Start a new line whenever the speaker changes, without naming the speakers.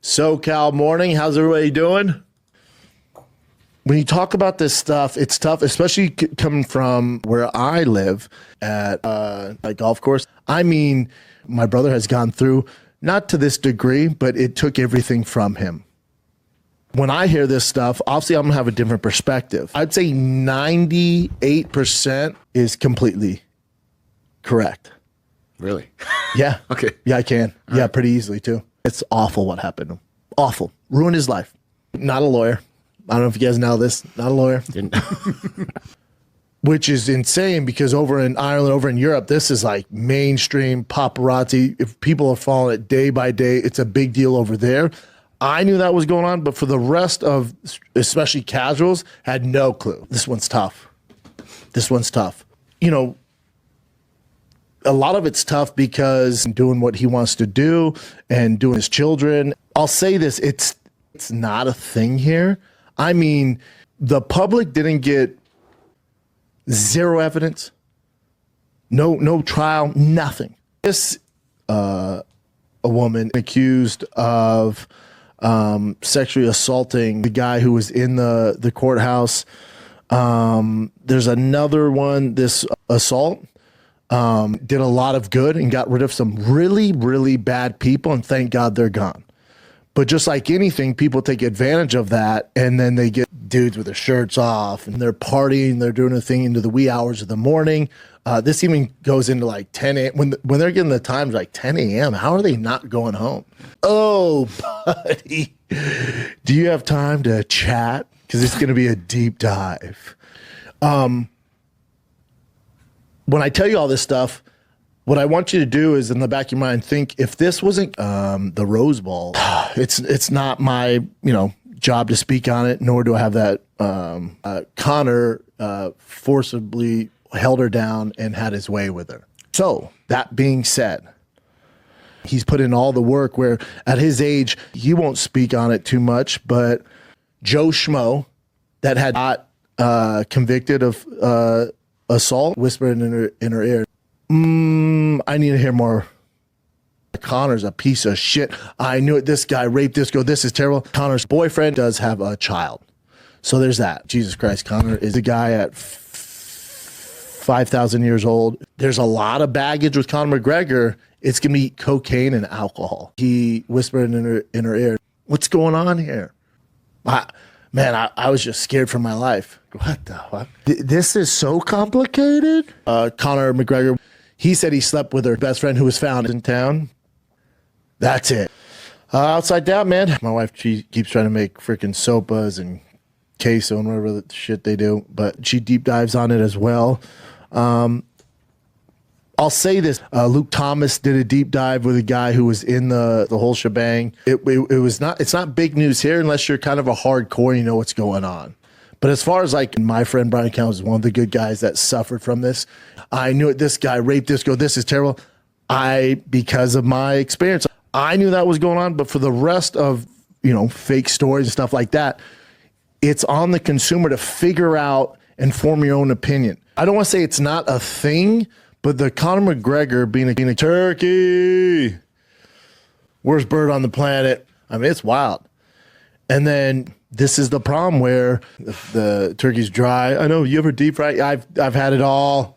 SoCal morning. How's everybody doing? When you talk about this stuff, it's tough, especially coming from where I live at a golf course. I mean, my brother has gone through, not to this degree, but it took everything from him. When I hear this stuff, obviously I'm going to have a different perspective. I'd say 98% is completely correct.
Really?
Yeah.
Okay.
Yeah, I can. All right. Pretty easily too. It's awful what happened to him. Awful. Ruined his life. Not a lawyer. I don't know if you guys know this. Not a lawyer. Which is insane because over in Ireland, over in Europe, this is like mainstream paparazzi. If people are following it day by day, it's a big deal over there. I knew that was going on, but for the rest of, especially casuals, had no clue. This one's tough. This one's tough. You know, a lot of it's tough because doing what he wants to do and doing his children. I'll say this, it's not a thing here. I mean, the public didn't get zero evidence, no trial, nothing. This a woman accused of sexually assaulting the guy who was in the courthouse. There's another one, this assault did a lot of good and got rid of some really, really bad people, and thank God they're gone. But just like anything, people take advantage of that, and then they get dudes with their shirts off, and they're partying, they're doing a thing into the wee hours of the morning. This even goes into like 10 a.m. When they're getting the times like 10 a.m., how are they not going home? Oh, buddy, do you have time to chat? Because it's going to be a deep dive. When I tell you all this stuff, what I want you to do is in the back of your mind, think if this wasn't the Rose Bowl, it's not my job to speak on it, nor do I have that. Conor forcibly held her down and had his way with her. So that being said, he's put in all the work where at his age, he won't speak on it too much, but Joe Schmo that had not convicted of assault whispered in her ear, I need to hear more. Conor's a piece of shit. I knew it. This guy raped this girl. This is terrible. Conor's boyfriend does have a child. So there's that. Jesus Christ, Conor is a guy at 5,000 years old. There's a lot of baggage with Conor McGregor. It's going to be cocaine and alcohol. He whispered in her ear, what's going on here? I was just scared for my life. What the fuck? This is so complicated. Conor McGregor, he said he slept with her best friend who was found in town. That's it. Outside that, man, my wife, she keeps trying to make freaking sopas and queso and whatever the shit they do, but she deep dives on it as well. I'll say this, Luke Thomas did a deep dive with a guy who was in the whole shebang. It's not big news here unless you're kind of a hardcore and you know what's going on. But as far as like my friend Brian Count is one of the good guys that suffered from this. I knew it. This guy raped this girl. This is terrible. Because of my experience, I knew that was going on. But for the rest of, fake stories and stuff like that, it's on the consumer to figure out and form your own opinion. I don't want to say it's not a thing, but the Conor McGregor being a turkey, worst bird on the planet. I mean, it's wild. And then this is the problem where the turkey's dry. I know you ever deep fry. I've had it all.